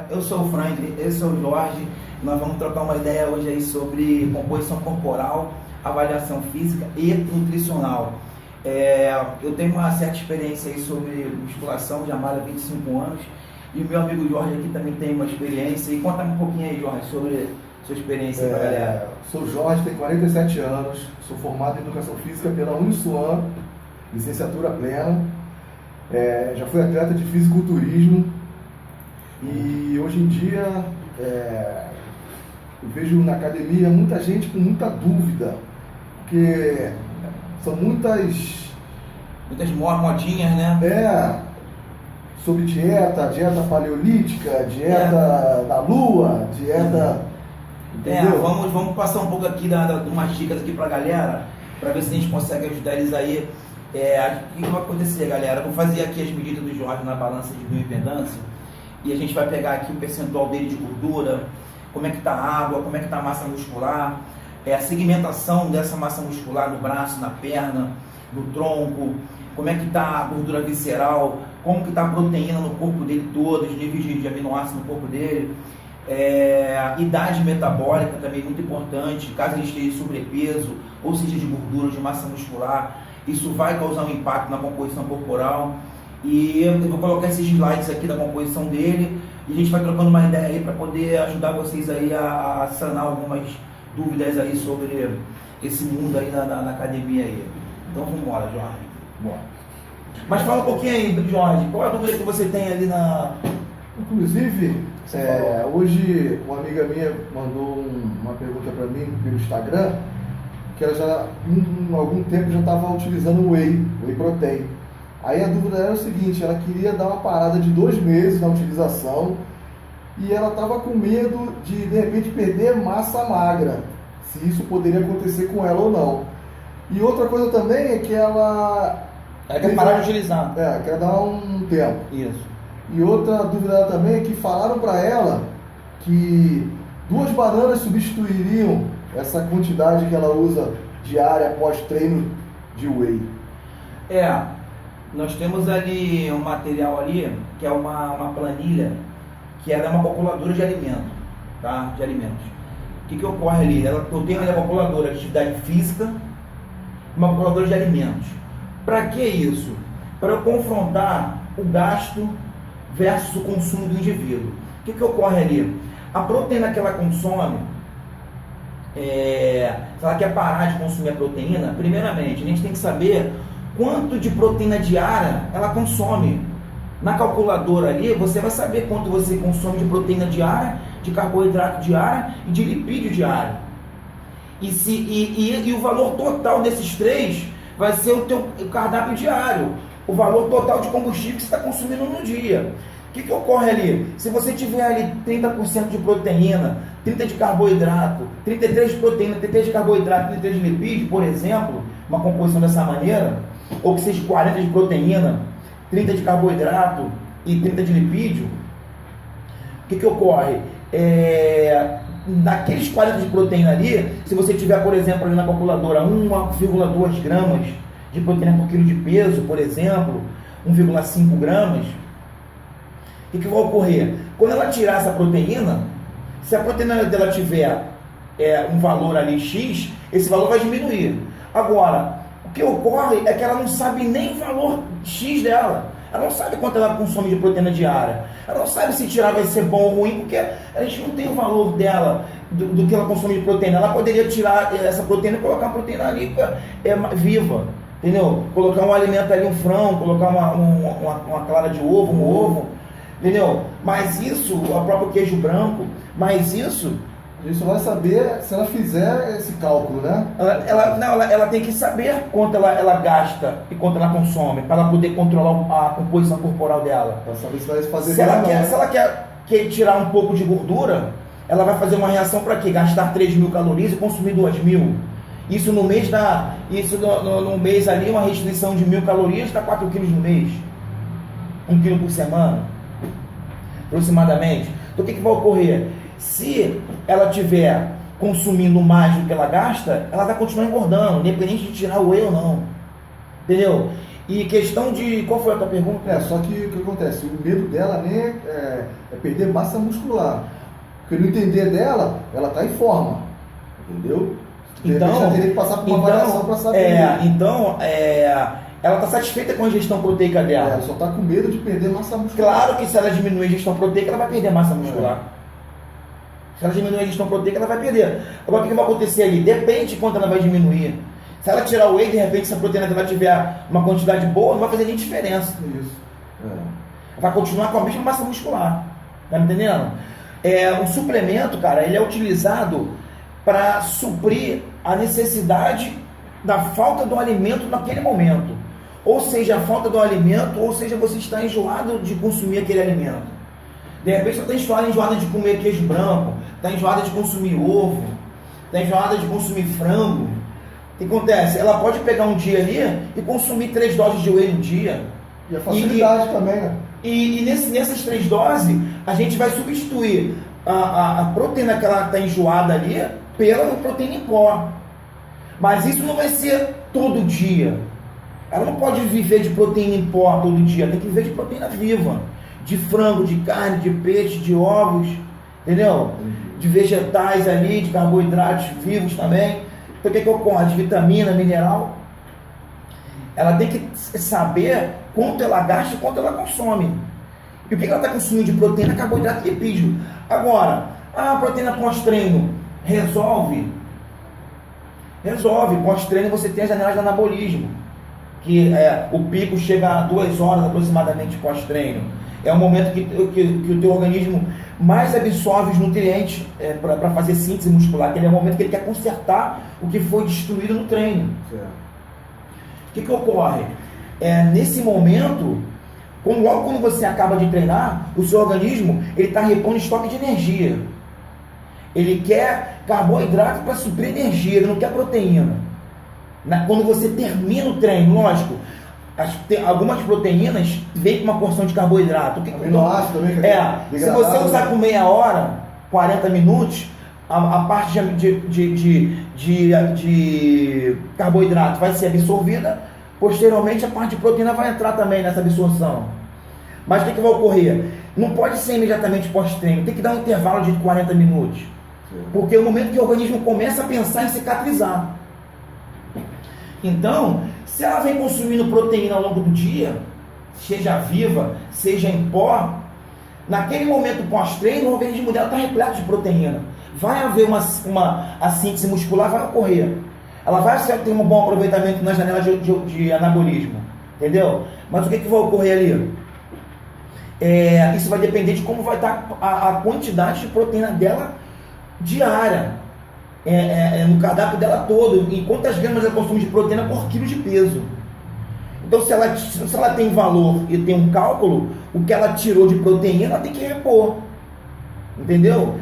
Eu sou o Franklin, eu sou o Jorge. Nós vamos trocar uma ideia hoje aí sobre composição corporal, avaliação física e nutricional. Eu tenho uma certa experiência aí sobre musculação, já malho há 25 anos, e o meu amigo Jorge aqui também tem uma experiência. E conta um pouquinho aí, Jorge, sobre sua experiência pra galera. Sou Jorge, tenho 47 anos, sou formado em Educação Física pela Uniswan, licenciatura plena. Já fui atleta de fisiculturismo. E hoje em dia eu vejo na academia muita gente com muita dúvida, porque são muitas modinhas, né? Sobre dieta paleolítica, dieta da lua, dieta... Entendeu? Vamos passar um pouco aqui de umas dicas aqui pra galera, para ver se a gente consegue ajudar eles aí. O que vai acontecer, galera? Eu vou fazer aqui as medidas do Jorge na balança de bioimpedância. E a gente vai pegar aqui o percentual dele de gordura, como é que está a água, como é que está a massa muscular, a segmentação dessa massa muscular no braço, na perna, no tronco, como é que está a gordura visceral, como que está a proteína no corpo dele todo, os níveis de aminoácidos no corpo dele, idade metabólica também muito importante, caso ele esteja de sobrepeso, ou seja de gordura, de massa muscular, isso vai causar um impacto na composição corporal. E eu vou colocar esses slides aqui da composição dele e a gente vai trocando uma ideia aí para poder ajudar vocês aí a sanar algumas dúvidas aí sobre esse mundo aí na academia aí. Então vamos embora, Jorge. Bora. Mas fala um pouquinho aí, Jorge, qual a dúvida que você tem ali na... Inclusive, hoje uma amiga minha mandou uma pergunta para mim pelo Instagram, que ela já há algum tempo já estava utilizando whey protein. Aí a dúvida era o seguinte, ela queria dar uma parada de 2 meses na utilização e ela estava com medo de repente perder massa magra, se isso poderia acontecer com ela ou não. E outra coisa também é que ela quer parar de utilizar. Quer dar um tempo. Isso. E outra dúvida dela também é que falaram para ela que 2 bananas substituiriam essa quantidade que ela usa diária após treino de whey. Nós temos ali um material ali, que é uma planilha, que é uma calculadora de alimento, tá? De alimentos. O que ocorre ali? Eu tenho ali a calculadora de atividade física, uma calculadora de alimentos. Para que isso? Para eu confrontar o gasto versus o consumo do indivíduo. O que ocorre ali? A proteína que ela consome, se ela quer parar de consumir a proteína, primeiramente, a gente tem que saber quanto de proteína diária ela consome. Na calculadora ali, você vai saber quanto você consome de proteína diária, de carboidrato diário e de lipídio diário. E o valor total desses 3 vai ser o teu cardápio diário, o valor total de combustível que você está consumindo no dia. O que ocorre ali? Se você tiver ali 30% de proteína, 30% de carboidrato, 33% de proteína, 33% de carboidrato, 33% de lipídio, por exemplo, uma composição dessa maneira, ou que seja 40% de proteína, 30% de carboidrato e 30% de lipídio, o que ocorre? Daqueles 40% de proteína ali, se você tiver, por exemplo, ali na calculadora 1,2 gramas de proteína por quilo de peso, por exemplo, 1,5 gramas, o que vai ocorrer? Quando ela tirar essa proteína, se a proteína dela tiver um valor ali X, esse valor vai diminuir. Agora, o que ocorre é que ela não sabe nem o valor X dela. Ela não sabe quanto ela consome de proteína diária. Ela não sabe se tirar vai ser bom ou ruim, porque a gente não tem o valor dela, do que ela consome de proteína. Ela poderia tirar essa proteína e colocar uma proteína ali viva. Entendeu? Colocar um alimento ali, um frango, colocar uma clara de ovo, um ovo. Entendeu? Mas isso, o próprio queijo branco, mas isso... A gente só vai saber se ela fizer esse cálculo, né? Ela tem que saber quanto ela gasta e quanto ela consome, para ela poder controlar a composição corporal dela. Para saber se vai fazer se ela quer tirar um pouco de gordura, ela vai fazer uma reação para quê? Gastar 3.000 calorias e consumir 2.000. Isso no mês dá... no mês ali, uma restrição de 1.000 calorias dá 4 quilos no mês. 1 quilo por semana, aproximadamente. Então o que vai ocorrer? Se ela estiver consumindo mais do que ela gasta, ela vai continuar engordando, independente de tirar o whey ou não. Entendeu? E questão de... Qual foi a tua pergunta? Só que o que acontece? O medo dela nem é perder massa muscular. Porque no entender dela, ela está em forma. Entendeu? Então, ela teria que passar por uma avaliação para saber. Ela está satisfeita com a ingestão proteica dela. Ela só está com medo de perder massa muscular. Claro que se ela diminuir a ingestão proteica, ela vai perder massa muscular. Se ela diminuir a ingestão proteica, ela vai perder. Agora, o que vai acontecer ali? Depende de quanto ela vai diminuir. Se ela tirar o whey, de repente, se a proteína dela tiver uma quantidade boa, não vai fazer nem diferença. Isso. Vai continuar com a mesma massa muscular. Tá me entendendo? O suplemento, cara, ele é utilizado para suprir a necessidade da falta do alimento naquele momento. Ou seja, a falta do alimento, ou seja, você está enjoado de consumir aquele alimento. De repente você está enjoado de comer queijo branco, está enjoada de consumir ovo, está enjoada de consumir frango. O que acontece? Ela pode pegar um dia ali e consumir 3 doses de whey no dia. E a facilidade também, né? E nessas 3 doses, a gente vai substituir a proteína que ela está enjoada ali pela proteína em pó. Mas isso não vai ser todo dia. Ela não pode viver de proteína em pó todo dia, tem que viver de proteína viva. De frango, de carne, de peixe, de ovos, entendeu? De vegetais ali, de carboidratos vivos também. Então o que ocorre? De vitamina, mineral. Ela tem que saber quanto ela gasta e quanto ela consome. E o que ela está consumindo de proteína, carboidrato e lipídio. Agora, a proteína pós-treino resolve? Resolve. Pós-treino você tem as janelas de anabolismo, que o pico chega a 2 horas aproximadamente pós-treino. É o momento que o teu organismo mais absorve os nutrientes para fazer síntese muscular, que é o momento que ele quer consertar o que foi destruído no treino. O que ocorre? Nesse momento, logo quando você acaba de treinar, o seu organismo está repondo estoque de energia. Ele quer carboidrato para suprir energia, ele não quer proteína. Quando você termina o treino, lógico, algumas proteínas vêm com uma porção de carboidrato. Aminoácido também. Se você usar com meia hora, 40 minutos, a parte de carboidrato vai ser absorvida, posteriormente a parte de proteína vai entrar também nessa absorção. Mas o que vai ocorrer? Não pode ser imediatamente pós-treino, tem que dar um intervalo de 40 minutos. Porque é o momento que o organismo começa a pensar em cicatrizar. Então, se ela vem consumindo proteína ao longo do dia, seja viva, seja em pó, naquele momento pós-treino, o organismo dela está repleto de proteína. Vai haver a síntese muscular, vai ocorrer. Ela vai ter um bom aproveitamento nas janelas de anabolismo. Entendeu? Mas o que vai ocorrer ali? Isso vai depender de como vai estar a quantidade de proteína dela diária. No cardápio dela todo, em quantas gramas ela consome de proteína por quilo de peso. Então, se ela tem valor e tem um cálculo, o que ela tirou de proteína, ela tem que repor. Entendeu?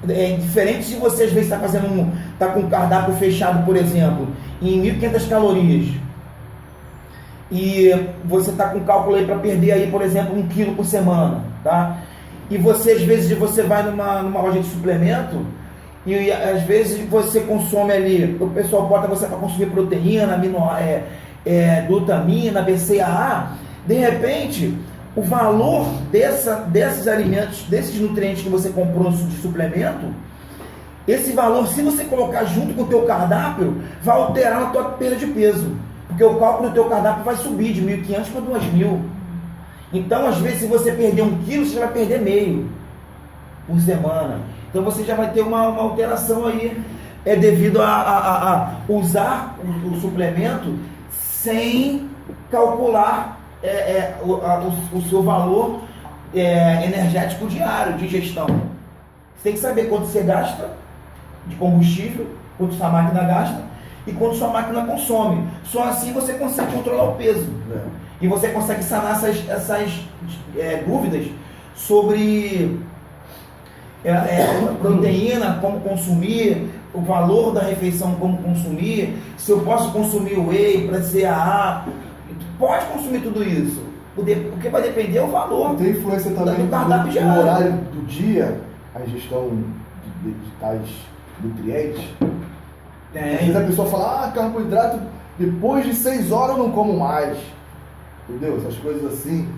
É diferente de você, às vezes, está com um cardápio fechado, por exemplo, em 1.500 calorias. E você está com um cálculo aí para perder, aí, por exemplo, 1 quilo por semana. Tá? E você, às vezes, você vai numa loja de suplemento, e às vezes você consome ali, o pessoal bota você para consumir proteína, glutamina, BCAA, de repente, o valor desses alimentos, desses nutrientes que você comprou de suplemento, esse valor, se você colocar junto com o teu cardápio, vai alterar a tua perda de peso, porque o cálculo do teu cardápio vai subir de 1.500 para 2.000. Então, às vezes, se você perder 1 quilo, você vai perder meio por semana. Então você já vai ter uma alteração aí, devido a usar o suplemento sem calcular o seu valor energético diário de ingestão. Você tem que saber quanto você gasta de combustível, quanto sua máquina gasta e quanto sua máquina consome. Só assim você consegue controlar o peso. E você consegue sanar essas dúvidas sobre proteína, como consumir, o valor da refeição, como consumir, se eu posso consumir whey para CAA. Pode consumir tudo isso, o que vai depender é o valor. Tem influência também do cardápio diário. No horário do dia, a ingestão de tais nutrientes. Às vezes a pessoa fala, carboidrato, depois de 6 horas eu não como mais. Entendeu? Essas coisas assim.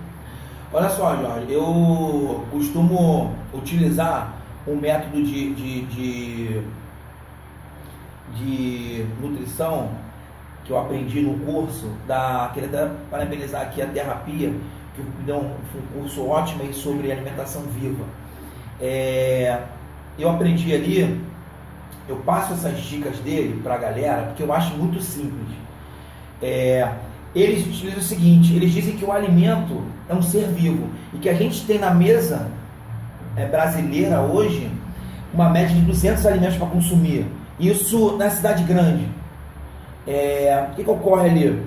Olha só, Jorge, eu costumo utilizar um método de nutrição que eu aprendi no curso queria até parabenizar aqui a Terapia, que me deu um curso ótimo aí sobre alimentação viva. Eu aprendi ali, eu passo essas dicas dele para a galera, porque eu acho muito simples. Eles utilizam o seguinte, eles dizem que o alimento é um ser vivo, e que a gente tem na mesa brasileira hoje, uma média de 200 alimentos para consumir, isso na cidade grande. O que ocorre ali?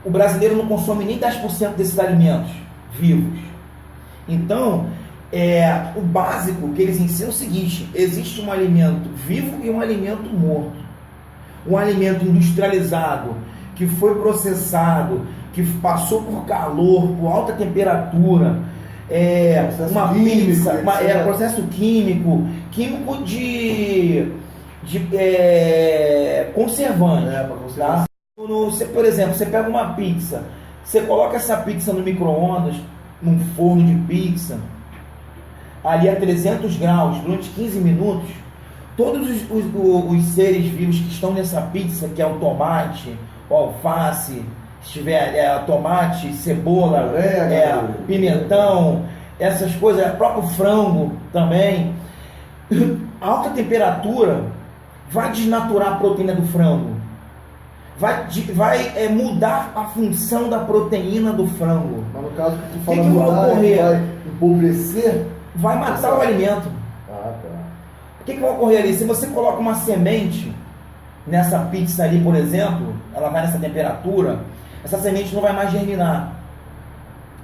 O brasileiro não consome nem 10% desses alimentos vivos. Então, o básico que eles ensinam é o seguinte: existe um alimento vivo e um alimento morto. Um alimento industrializado, que foi processado, que passou por calor, por alta temperatura, uma pizza, processo químico de conservante. Tá? Por exemplo, você pega uma pizza, você coloca essa pizza no micro-ondas, num forno de pizza, ali a 300 graus, durante 15 minutos, todos os seres vivos que estão nessa pizza, que é o tomate, o alface, se tiver tomate, cebola, pimentão, essas coisas, o próprio frango também, a alta temperatura vai desnaturar a proteína do frango, vai mudar a função da proteína do frango. Mas no caso que tu fala mudar, vai empobrecer, vai matar o alimento. Tá. O que vai ocorrer ali? Se você coloca uma semente nessa pizza ali, por exemplo, ela vai nessa temperatura, essa semente não vai mais germinar.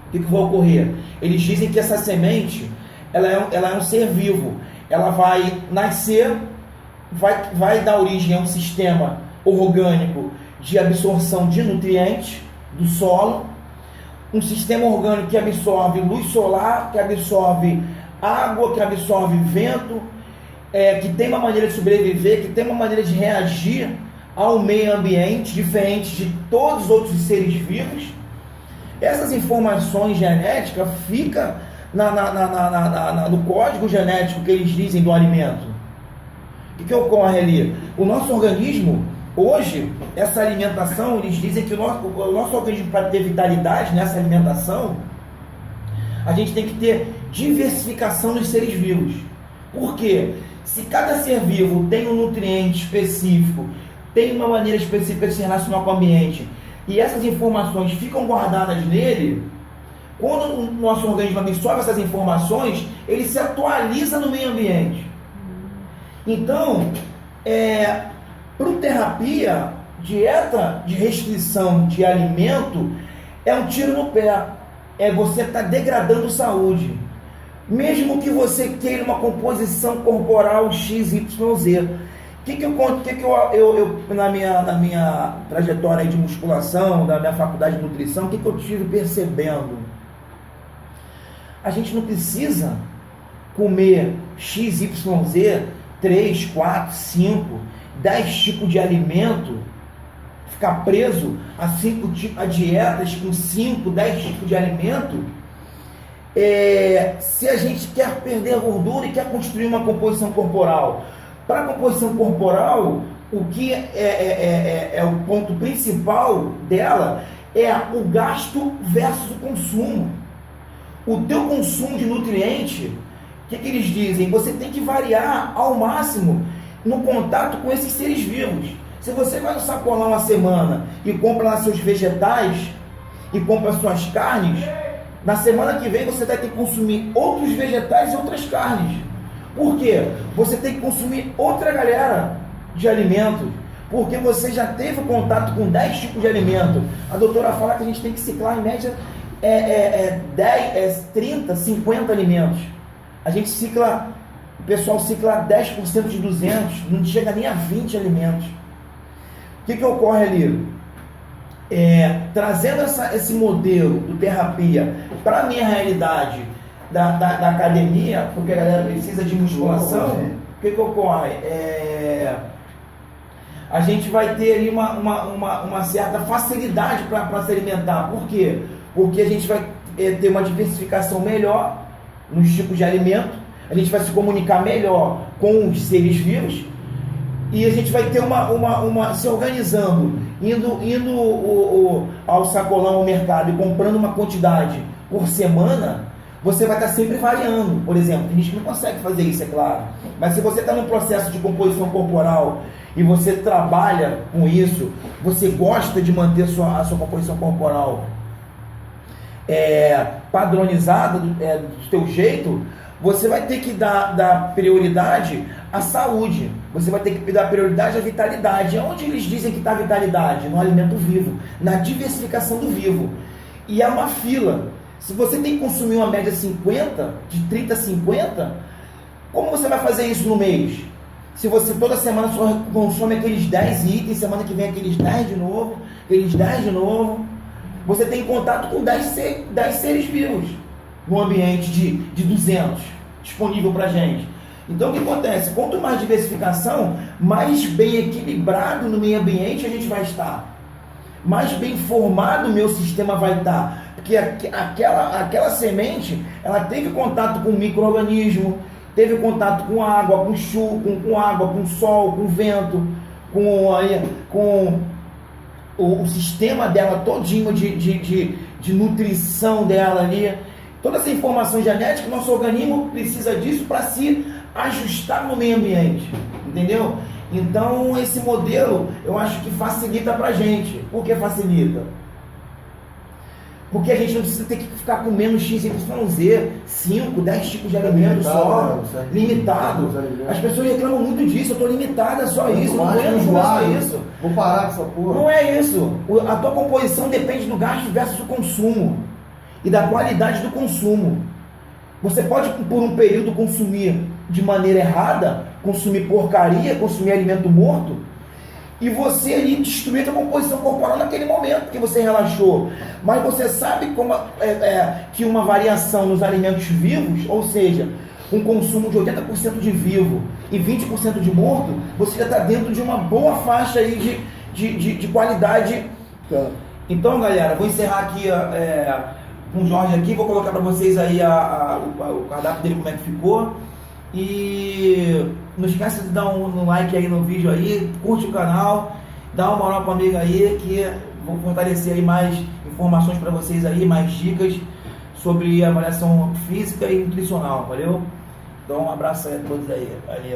O que vai ocorrer? Eles dizem que essa semente, ela é um ser vivo, ela vai nascer, vai dar origem a um sistema orgânico de absorção de nutrientes do solo, um sistema orgânico que absorve luz solar, que absorve água, que absorve vento, que tem uma maneira de sobreviver, que tem uma maneira de reagir ao meio ambiente, diferente de todos os outros seres vivos. Essas informações genéticas ficam no código genético que eles dizem do alimento. O que ocorre ali? O nosso organismo, hoje, essa alimentação, eles dizem que o nosso organismo, para ter vitalidade nessa alimentação, a gente tem que ter diversificação dos seres vivos. Por quê? Se cada ser vivo tem um nutriente específico, tem uma maneira específica de se relacionar com o ambiente, e essas informações ficam guardadas nele, quando o nosso organismo absorve essas informações, ele se atualiza no meio ambiente. Então, para o Terapia, dieta de restrição de alimento é um tiro no pé. Você está degradando saúde. Mesmo que você queira uma composição corporal XYZ. Na minha trajetória de musculação, da minha faculdade de nutrição, o que eu tive percebendo? A gente não precisa comer XYZ, 3, 4, 5, 10 tipos de alimento, ficar preso a dietas com 5, 10 tipos de alimento, se a gente quer perder gordura e quer construir uma composição corporal. Para a composição corporal, o que é o ponto principal dela é o gasto versus o consumo. O teu consumo de nutriente, o que eles dizem? Você tem que variar ao máximo no contato com esses seres vivos. Se você vai no sacolão uma semana e compra lá seus vegetais e compra suas carnes, na semana que vem você vai ter que consumir outros vegetais e outras carnes. Por quê? Você tem que consumir outra galera de alimentos, porque você já teve contato com 10 tipos de alimento. A doutora fala que a gente tem que ciclar em média 30, 50 alimentos. A gente cicla, o pessoal cicla 10% de 200, não chega nem a 20 alimentos. O que ocorre ali? Trazendo esse modelo do Terapia para a minha realidade da academia, porque a galera precisa de musculação, o que ocorre? a gente vai ter ali uma certa facilidade para se alimentar. Por quê? Porque a gente vai ter uma diversificação melhor nos tipos de alimento, a gente vai se comunicar melhor com os seres vivos e a gente vai ter se organizando, indo ao sacolão, ao mercado e comprando uma quantidade por semana. Você vai estar sempre variando. Por exemplo, tem gente que não consegue fazer isso, é claro. Mas se você está num processo de composição corporal e você trabalha com isso, você gosta de manter a sua composição corporal padronizada do teu jeito, você vai ter que dar prioridade à saúde. Você vai ter que dar prioridade à vitalidade. Onde eles dizem que está a vitalidade? No alimento vivo, na diversificação do vivo. E é uma fila. Se você tem que consumir uma média 50, de 30 a 50, como você vai fazer isso no mês? Se você toda semana só consome aqueles 10 itens, semana que vem aqueles 10 de novo, aqueles 10 de novo, você tem contato com 10 seres vivos no ambiente de 200, disponível para gente. Então o que acontece? Quanto mais diversificação, mais bem equilibrado no meio ambiente a gente vai estar. Mais bem formado o meu sistema vai estar. Porque aquela semente, ela teve contato com o micro-organismo, teve contato com água, com chuva, com água, com sol, com vento, com o sistema dela todinho de nutrição dela ali. Toda essa informação genética, nosso organismo precisa disso para se ajustar no meio ambiente, entendeu? Então esse modelo eu acho que facilita para a gente. Por que facilita? Porque a gente não precisa ter que ficar comendo X, Y, Z, 5, 10 tipos de alimento só, limitado. As pessoas reclamam muito disso, eu estou limitada a só isso, não aguento só isso. Vou parar com essa porra. Não é isso. A tua composição depende do gasto versus o consumo e da qualidade do consumo. Você pode, por um período, consumir de maneira errada, consumir porcaria, consumir alimento morto, e você ali destruir a tua composição corporal naquele momento, porque você relaxou. Mas você sabe como que uma variação nos alimentos vivos, ou seja, um consumo de 80% de vivo e 20% de morto, você já está dentro de uma boa faixa aí de qualidade. Então, galera, vou encerrar aqui com o Jorge aqui, vou colocar para vocês aí o cardápio dele, como é que ficou. E não esqueça de dar um like aí no vídeo aí, curte o canal, dá uma moral para a amiga aí, que vou fortalecer aí mais informações para vocês aí, mais dicas sobre avaliação física e nutricional, valeu? Então um abraço aí a todos aí, valeu!